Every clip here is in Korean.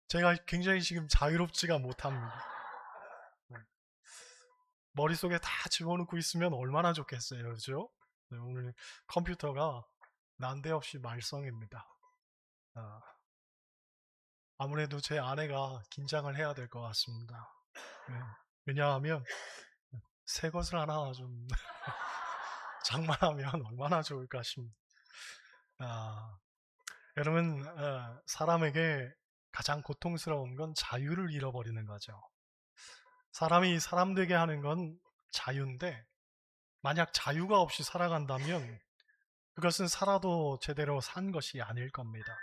제가 굉장히 지금 자유롭지가 못합니다. 네. 머릿속에 다 집어넣고 있으면 얼마나 좋겠어요. 그죠? 네, 오늘 컴퓨터가 난데없이 말썽입니다. 아, 아무래도 제 아내가 긴장을 해야 될 것 같습니다. 네. 왜냐하면 새 것을 하나 좀 장만하면 얼마나 좋을까 싶습니다. 아, 여러분, 사람에게 가장 고통스러운 건 자유를 잃어버리는 거죠. 사람이 사람 되게 하는 건 자유인데, 만약 자유가 없이 살아간다면 그것은 살아도 제대로 산 것이 아닐 겁니다.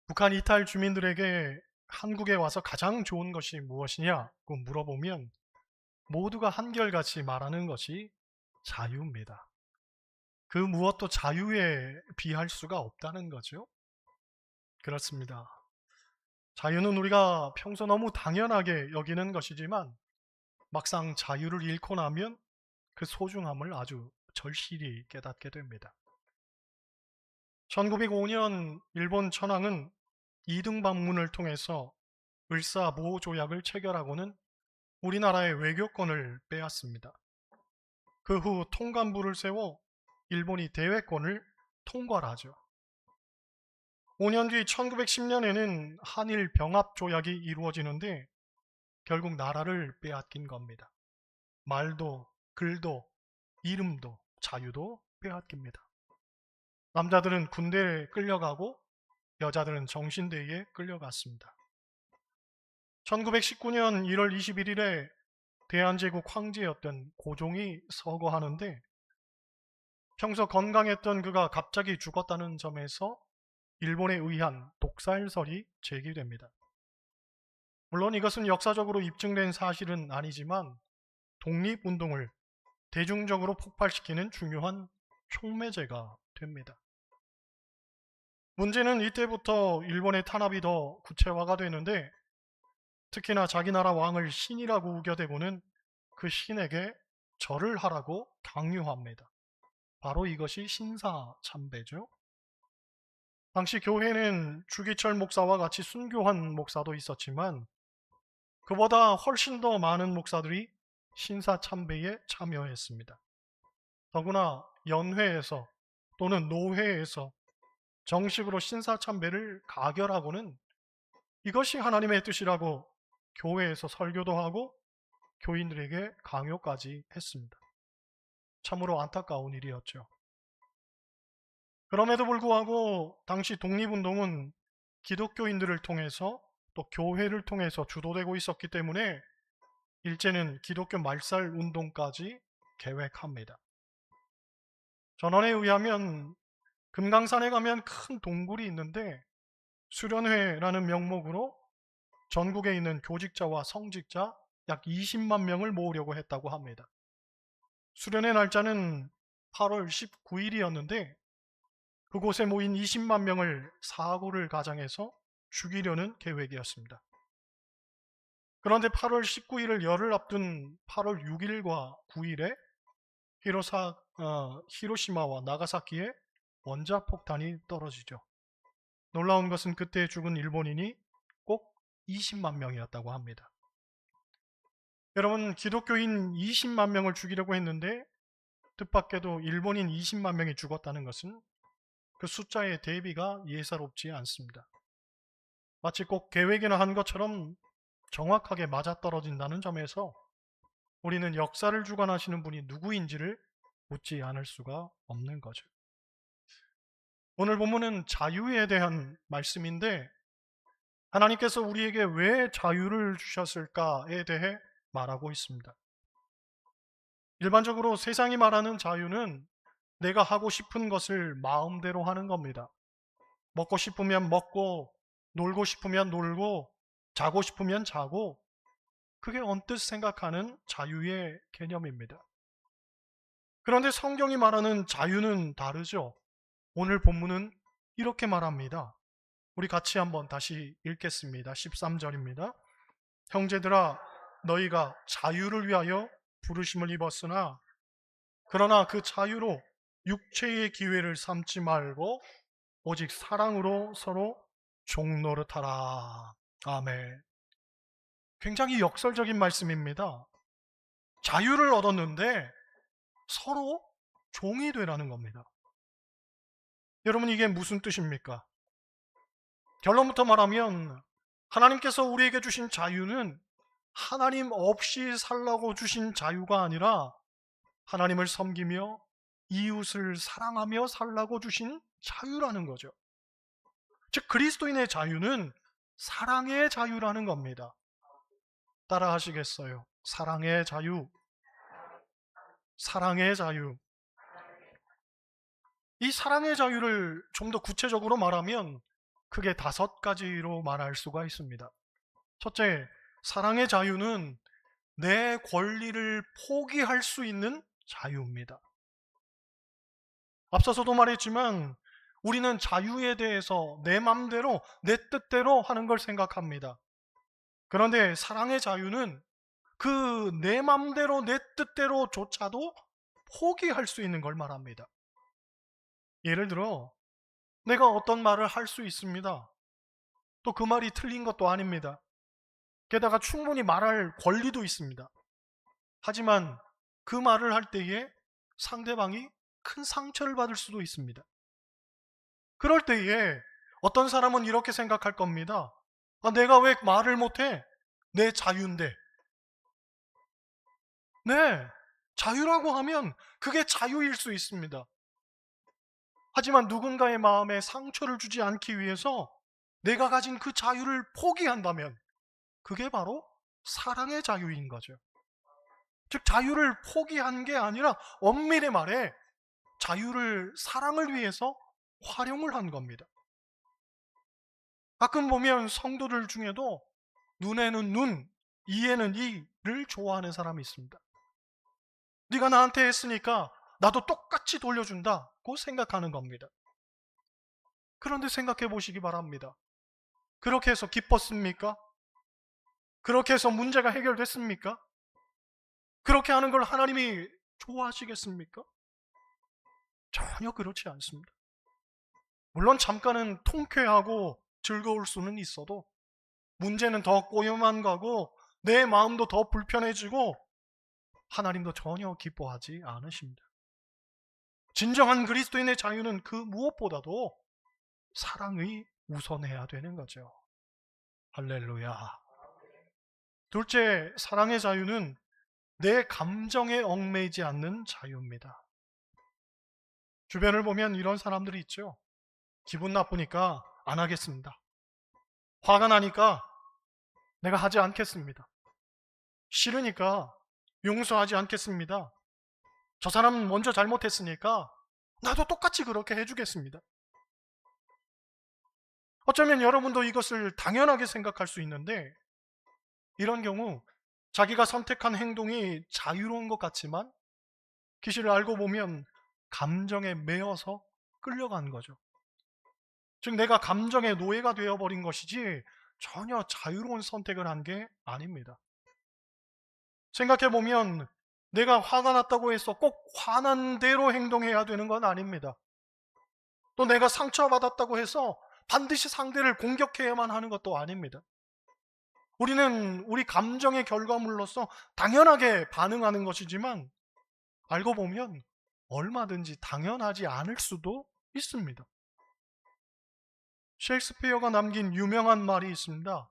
북한 이탈 주민들에게 한국에 와서 가장 좋은 것이 무엇이냐고 물어보면 모두가 한결같이 말하는 것이 자유입니다. 그 무엇도 자유에 비할 수가 없다는 거죠. 그렇습니다. 자유는 우리가 평소 너무 당연하게 여기는 것이지만 막상 자유를 잃고 나면 그 소중함을 아주 절실히 깨닫게 됩니다. 1905년 일본 천황은 이등 방문을 통해서 을사보호 조약을 체결하고는 우리나라의 외교권을 빼앗습니다. 그 후 통감부를 세워 일본이 대외권을 통괄하죠. 5년 뒤 1910년에는 한일 병합 조약이 이루어지는데 결국 나라를 빼앗긴 겁니다. 말도, 글도, 이름도, 자유도 빼앗깁니다. 남자들은 군대에 끌려가고 여자들은 정신대에 끌려갔습니다. 1919년 1월 21일에 대한제국 황제였던 고종이 서거하는데 평소 건강했던 그가 갑자기 죽었다는 점에서 일본에 의한 독살설이 제기됩니다. 물론 이것은 역사적으로 입증된 사실은 아니지만 독립운동을 대중적으로 폭발시키는 중요한 촉매제가 됩니다. 문제는 이때부터 일본의 탄압이 더 구체화가 되는데 특히나 자기 나라 왕을 신이라고 우겨대고는 그 신에게 절을 하라고 강요합니다. 바로 이것이 신사참배죠. 당시 교회는 주기철 목사와 같이 순교한 목사도 있었지만 그보다 훨씬 더 많은 목사들이 신사참배에 참여했습니다. 더구나 연회에서 또는 노회에서 정식으로 신사참배를 가결하고는 이것이 하나님의 뜻이라고 교회에서 설교도 하고 교인들에게 강요까지 했습니다. 참으로 안타까운 일이었죠. 그럼에도 불구하고 당시 독립운동은 기독교인들을 통해서 또 교회를 통해서 주도되고 있었기 때문에 일제는 기독교 말살 운동까지 계획합니다. 전원에 의하면 금강산에 가면 큰 동굴이 있는데 수련회라는 명목으로 전국에 있는 교직자와 성직자 약 20만 명을 모으려고 했다고 합니다. 수련회 날짜는 8월 19일이었는데 그곳에 모인 20만 명을 사고를 가장해서 죽이려는 계획이었습니다. 그런데 8월 19일을 열흘 앞둔 8월 6일과 9일에 히로시마와 나가사키에 원자폭탄이 떨어지죠. 놀라운 것은 그때 죽은 일본인이 꼭 20만 명이었다고 합니다. 여러분, 기독교인 20만 명을 죽이려고 했는데 뜻밖에도 일본인 20만 명이 죽었다는 것은 그 숫자의 대비가 예사롭지 않습니다. 마치 꼭 계획이나 한 것처럼 정확하게 맞아떨어진다는 점에서 우리는 역사를 주관하시는 분이 누구인지를 묻지 않을 수가 없는 거죠. 오늘 본문은 자유에 대한 말씀인데 하나님께서 우리에게 왜 자유를 주셨을까에 대해 말하고 있습니다. 일반적으로 세상이 말하는 자유는 내가 하고 싶은 것을 마음대로 하는 겁니다. 먹고 싶으면 먹고, 놀고 싶으면 놀고, 자고 싶으면 자고, 그게 언뜻 생각하는 자유의 개념입니다. 그런데 성경이 말하는 자유는 다르죠. 오늘 본문은 이렇게 말합니다. 우리 같이 한번 다시 읽겠습니다. 13절입니다. 형제들아, 너희가 자유를 위하여 부르심을 입었으나 그러나 그 자유로 육체의 기회를 삼지 말고 오직 사랑으로 서로 종 노릇하라. 아멘. 굉장히 역설적인 말씀입니다. 자유를 얻었는데 서로 종이 되라는 겁니다. 여러분, 이게 무슨 뜻입니까? 결론부터 말하면 하나님께서 우리에게 주신 자유는 하나님 없이 살라고 주신 자유가 아니라 하나님을 섬기며 이웃을 사랑하며 살라고 주신 자유라는 거죠. 즉 그리스도인의 자유는 사랑의 자유라는 겁니다. 따라 하시겠어요? 사랑의 자유. 사랑의 자유. 이 사랑의 자유를 좀 더 구체적으로 말하면 크게 5가지로 말할 수가 있습니다. 첫째, 사랑의 자유는 내 권리를 포기할 수 있는 자유입니다. 앞서서도 말했지만 우리는 자유에 대해서 내 맘대로 내 뜻대로 하는 걸 생각합니다. 그런데 사랑의 자유는 그 내 맘대로 내 뜻대로조차도 포기할 수 있는 걸 말합니다. 예를 들어 내가 어떤 말을 할 수 있습니다. 또 그 말이 틀린 것도 아닙니다. 게다가 충분히 말할 권리도 있습니다. 하지만 그 말을 할 때에 상대방이 큰 상처를 받을 수도 있습니다. 그럴 때에 어떤 사람은 이렇게 생각할 겁니다. 내가 왜 말을 못해? 내 자유인데. 네, 자유라고 하면 그게 자유일 수 있습니다. 하지만 누군가의 마음에 상처를 주지 않기 위해서 내가 가진 그 자유를 포기한다면 그게 바로 사랑의 자유인 거죠. 즉 자유를 포기한 게 아니라 엄밀히 말해 자유를 사랑을 위해서 활용을 한 겁니다. 가끔 보면 성도들 중에도 눈에는 눈, 이에는 이를 좋아하는 사람이 있습니다. 네가 나한테 했으니까 나도 똑같이 돌려준다고 생각하는 겁니다. 그런데 생각해 보시기 바랍니다. 그렇게 해서 기뻤습니까? 그렇게 해서 문제가 해결됐습니까? 그렇게 하는 걸 하나님이 좋아하시겠습니까? 전혀 그렇지 않습니다. 물론 잠깐은 통쾌하고 즐거울 수는 있어도 문제는 더 꼬여만 가고 내 마음도 더 불편해지고 하나님도 전혀 기뻐하지 않으십니다. 진정한 그리스도인의 자유는 그 무엇보다도 사랑이 우선해야 되는 거죠. 할렐루야. 둘째, 사랑의 자유는 내 감정에 얽매이지 않는 자유입니다. 주변을 보면 이런 사람들이 있죠. 기분 나쁘니까 안 하겠습니다. 화가 나니까 내가 하지 않겠습니다. 싫으니까 용서하지 않겠습니다. 저 사람은 먼저 잘못했으니까 나도 똑같이 그렇게 해주겠습니다. 어쩌면 여러분도 이것을 당연하게 생각할 수 있는데 이런 경우 자기가 선택한 행동이 자유로운 것 같지만 기실을 알고 보면 감정에 매여서 끌려간 거죠. 즉 내가 감정의 노예가 되어버린 것이지 전혀 자유로운 선택을 한 게 아닙니다. 생각해보면 내가 화가 났다고 해서 꼭 화난 대로 행동해야 되는 건 아닙니다. 또 내가 상처받았다고 해서 반드시 상대를 공격해야만 하는 것도 아닙니다. 우리는 우리 감정의 결과물로서 당연하게 반응하는 것이지만 알고 보면 얼마든지 당연하지 않을 수도 있습니다. 셰익스피어가 남긴 유명한 말이 있습니다.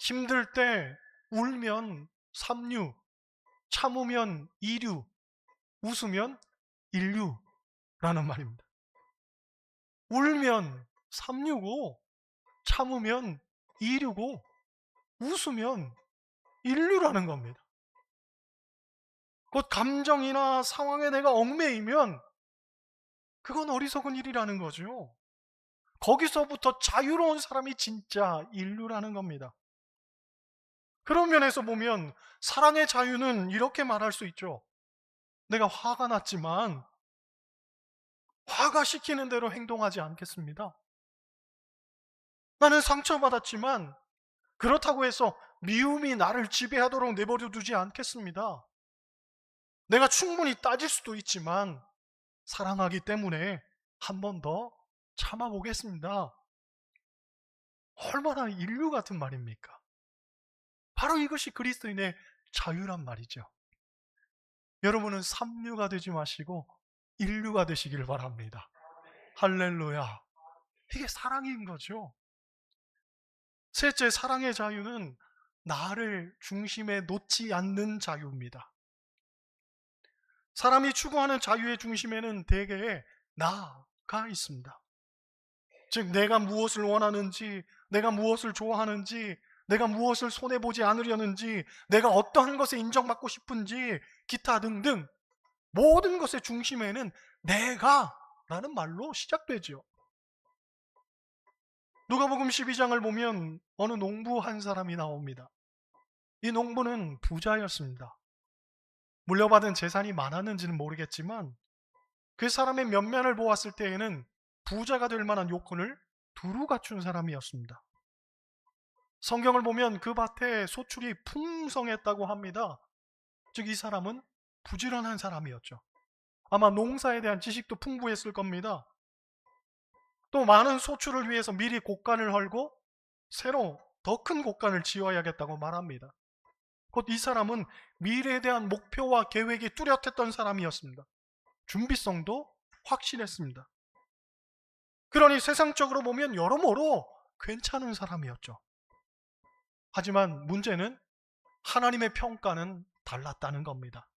힘들 때 울면 삼류, 참으면 이류, 웃으면 인류라는 말입니다. 울면 삼류고 참으면 이류고 웃으면 인류라는 겁니다. 곧 감정이나 상황에 내가 얽매이면 그건 어리석은 일이라는 거죠. 거기서부터 자유로운 사람이 진짜 인류라는 겁니다. 그런 면에서 보면 사랑의 자유는 이렇게 말할 수 있죠. 내가 화가 났지만 화가 시키는 대로 행동하지 않겠습니다. 나는 상처받았지만 그렇다고 해서 미움이 나를 지배하도록 내버려 두지 않겠습니다. 내가 충분히 따질 수도 있지만 사랑하기 때문에 한 번 더 참아보겠습니다. 얼마나 인류 같은 말입니까? 바로 이것이 그리스도인의 자유란 말이죠. 여러분은 삼류가 되지 마시고 인류가 되시길 바랍니다. 할렐루야. 이게 사랑인 거죠. 셋째, 사랑의 자유는 나를 중심에 놓지 않는 자유입니다. 사람이 추구하는 자유의 중심에는 대개 나가 있습니다. 즉, 내가 무엇을 원하는지, 내가 무엇을 좋아하는지, 내가 무엇을 손해보지 않으려는지, 내가 어떠한 것에 인정받고 싶은지, 기타 등등 모든 것의 중심에는 내가 라는 말로 시작되죠. 누가복음 12장을 보면 어느 농부 한 사람이 나옵니다. 이 농부는 부자였습니다. 물려받은 재산이 많았는지는 모르겠지만 그 사람의 면면을 보았을 때에는 부자가 될 만한 요건을 두루 갖춘 사람이었습니다. 성경을 보면 그 밭에 소출이 풍성했다고 합니다. 즉, 이 사람은 부지런한 사람이었죠. 아마 농사에 대한 지식도 풍부했을 겁니다. 또 많은 소출을 위해서 미리 곡간을 헐고 새로 더 큰 곡간을 지어야겠다고 말합니다. 곧 이 사람은 미래에 대한 목표와 계획이 뚜렷했던 사람이었습니다. 준비성도 확실했습니다. 그러니 세상적으로 보면 여러모로 괜찮은 사람이었죠. 하지만 문제는 하나님의 평가는 달랐다는 겁니다.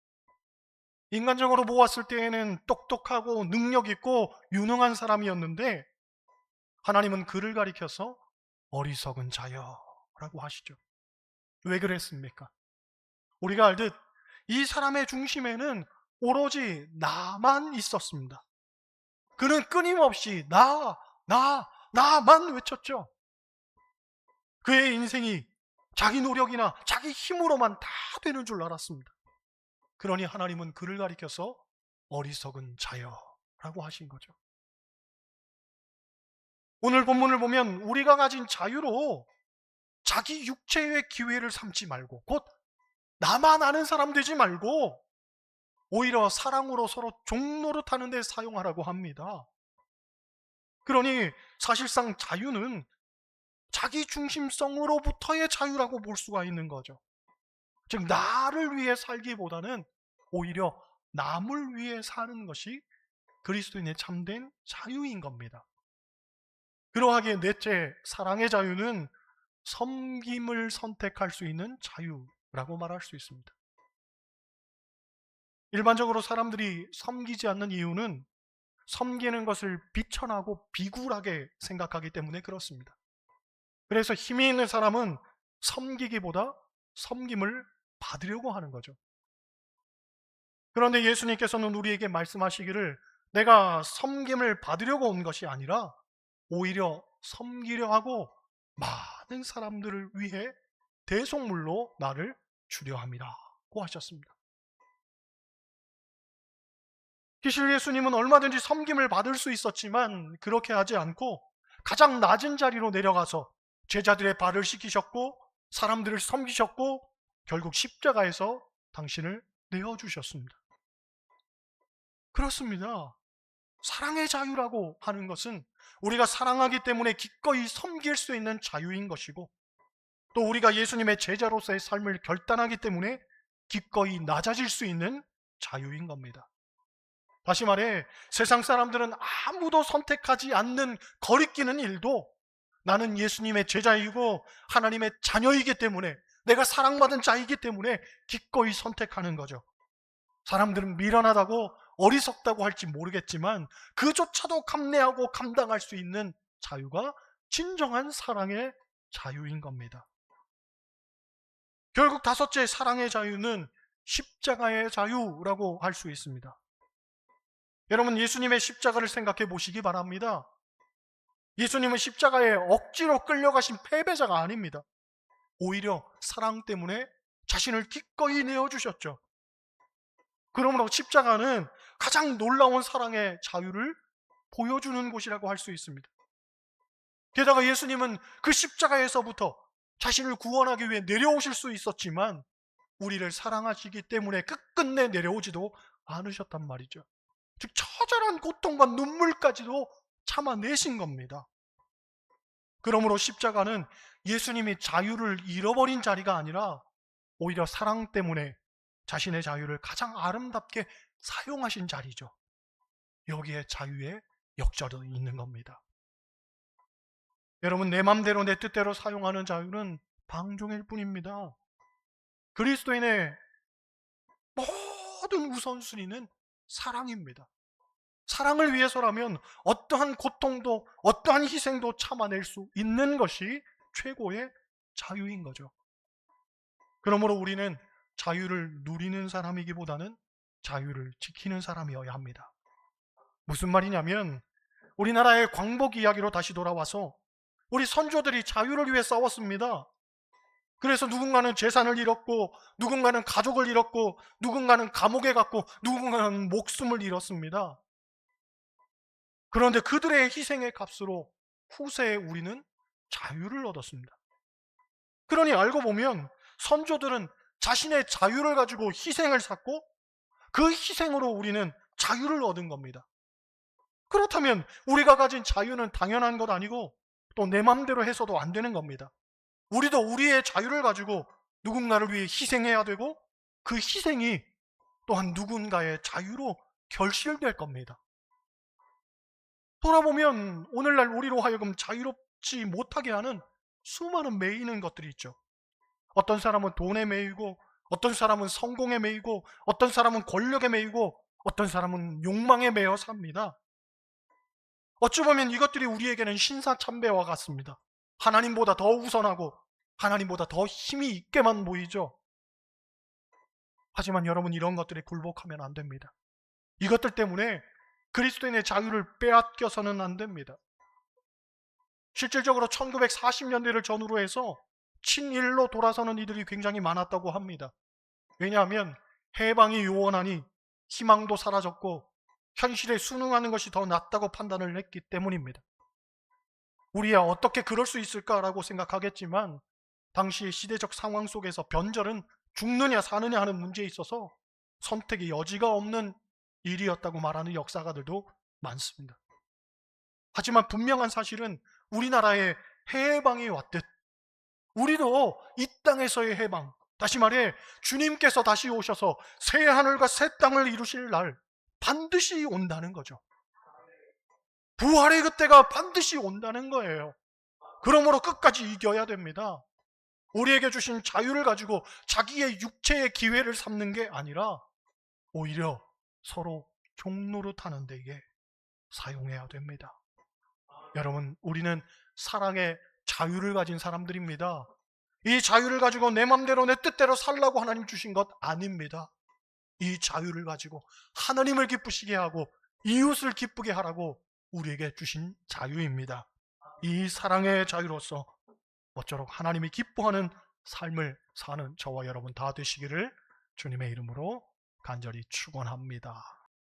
인간적으로 보았을 때에는 똑똑하고 능력 있고 유능한 사람이었는데 하나님은 그를 가리켜서 어리석은 자여라고 하시죠. 왜 그랬습니까? 우리가 알듯 이 사람의 중심에는 오로지 나만 있었습니다. 그는 끊임없이 나만 외쳤죠. 그의 인생이 자기 노력이나 자기 힘으로만 다 되는 줄 알았습니다. 그러니 하나님은 그를 가리켜서 어리석은 자여라고 하신 거죠. 오늘 본문을 보면 우리가 가진 자유로 자기 육체의 기회를 삼지 말고 곧 나만 아는 사람 되지 말고 오히려 사랑으로 서로 종노릇하는 데 사용하라고 합니다. 그러니 사실상 자유는 자기 중심성으로부터의 자유라고 볼 수가 있는 거죠. 즉, 나를 위해 살기보다는 오히려 남을 위해 사는 것이 그리스도인의 참된 자유인 겁니다. 그러하기에 넷째, 사랑의 자유는 섬김을 선택할 수 있는 자유라고 말할 수 있습니다. 일반적으로 사람들이 섬기지 않는 이유는 섬기는 것을 비천하고 비굴하게 생각하기 때문에 그렇습니다. 그래서 힘이 있는 사람은 섬기기보다 섬김을 받으려고 하는 거죠. 그런데 예수님께서는 우리에게 말씀하시기를 내가 섬김을 받으려고 온 것이 아니라 오히려 섬기려 하고 많은 사람들을 위해 대속물로 나를 주려 함이라고 하셨습니다. 사실 예수님은 얼마든지 섬김을 받을 수 있었지만 그렇게 하지 않고 가장 낮은 자리로 내려가서 제자들의 발을 씻기셨고 사람들을 섬기셨고 결국 십자가에서 당신을 내어주셨습니다. 그렇습니다. 사랑의 자유라고 하는 것은 우리가 사랑하기 때문에 기꺼이 섬길 수 있는 자유인 것이고 또 우리가 예수님의 제자로서의 삶을 결단하기 때문에 기꺼이 낮아질 수 있는 자유인 겁니다. 다시 말해 세상 사람들은 아무도 선택하지 않는 거리끼는 일도 나는 예수님의 제자이고 하나님의 자녀이기 때문에 내가 사랑받은 자이기 때문에 기꺼이 선택하는 거죠. 사람들은 미련하다고 어리석다고 할지 모르겠지만 그조차도 감내하고 감당할 수 있는 자유가 진정한 사랑의 자유인 겁니다. 결국 다섯째 사랑의 자유는 십자가의 자유라고 할 수 있습니다. 여러분 예수님의 십자가를 생각해 보시기 바랍니다. 예수님은 십자가에 억지로 끌려가신 패배자가 아닙니다. 오히려 사랑 때문에 자신을 기꺼이 내어주셨죠. 그러므로 십자가는 가장 놀라운 사랑의 자유를 보여주는 곳이라고 할 수 있습니다. 게다가 예수님은 그 십자가에서부터 자신을 구원하기 위해 내려오실 수 있었지만 우리를 사랑하시기 때문에 끝끝내 내려오지도 않으셨단 말이죠. 즉 처절한 고통과 눈물까지도 참아내신 겁니다. 그러므로 십자가는 예수님이 자유를 잃어버린 자리가 아니라 오히려 사랑 때문에 자신의 자유를 가장 아름답게 사용하신 자리죠. 여기에 자유의 역설이 있는 겁니다. 여러분, 내 맘대로 내 뜻대로 사용하는 자유는 방종일 뿐입니다. 그리스도인의 모든 우선순위는 사랑입니다. 사랑을 위해서라면 어떠한 고통도 어떠한 희생도 참아낼 수 있는 것이 최고의 자유인 거죠. 그러므로 우리는 자유를 누리는 사람이기보다는 자유를 지키는 사람이어야 합니다. 무슨 말이냐면 우리나라의 광복 이야기로 다시 돌아와서 우리 선조들이 자유를 위해 싸웠습니다. 그래서 누군가는 재산을 잃었고, 누군가는 가족을 잃었고, 누군가는 감옥에 갔고, 누군가는 목숨을 잃었습니다. 그런데 그들의 희생의 값으로 후세에 우리는 자유를 얻었습니다. 그러니 알고 보면 선조들은 자신의 자유를 가지고 희생을 샀고, 그 희생으로 우리는 자유를 얻은 겁니다. 그렇다면 우리가 가진 자유는 당연한 것 아니고 또 내 맘대로 해서도 안 되는 겁니다. 우리도 우리의 자유를 가지고 누군가를 위해 희생해야 되고, 그 희생이 또한 누군가의 자유로 결실될 겁니다. 돌아보면 오늘날 우리로 하여금 자유롭지 못하게 하는 수많은 매이는 것들이 있죠. 어떤 사람은 돈에 매이고, 어떤 사람은 성공에 매이고, 어떤 사람은 권력에 매이고, 어떤 사람은 욕망에 매여 삽니다. 어찌 보면 이것들이 우리에게는 신사참배와 같습니다. 하나님보다 더 우선하고 하나님보다 더 힘이 있게만 보이죠. 하지만 여러분, 이런 것들에 굴복하면 안 됩니다. 이것들 때문에 그리스도인의 자유를 빼앗겨서는 안 됩니다. 실질적으로 1940년대를 전후로 해서 친일로 돌아서는 이들이 굉장히 많았다고 합니다. 왜냐하면 해방이 요원하니 희망도 사라졌고 현실에 순응하는 것이 더 낫다고 판단을 했기 때문입니다. 우리야 어떻게 그럴 수 있을까라고 생각하겠지만 당시의 시대적 상황 속에서 변절은 죽느냐 사느냐 하는 문제에 있어서 선택의 여지가 없는 일이었다고 말하는 역사가들도 많습니다. 하지만 분명한 사실은 우리나라에 해방이 왔듯 우리도 이 땅에서의 해방, 다시 말해 주님께서 다시 오셔서 새 하늘과 새 땅을 이루실 날 반드시 온다는 거죠. 부활의 그때가 반드시 온다는 거예요. 그러므로 끝까지 이겨야 됩니다. 우리에게 주신 자유를 가지고 자기의 육체의 기회를 삼는 게 아니라 오히려 서로 종노릇하는 데에 사용해야 됩니다. 여러분, 우리는 사랑의 자유를 가진 사람들입니다. 이 자유를 가지고 내 맘대로 내 뜻대로 살라고 하나님 주신 것 아닙니다. 이 자유를 가지고 하나님을 기쁘시게 하고 이웃을 기쁘게 하라고 우리에게 주신 자유입니다. 이 사랑의 자유로서 모쪼록 하나님이 기뻐하는 삶을 사는 저와 여러분 다 되시기를 주님의 이름으로 간절히 축원합니다.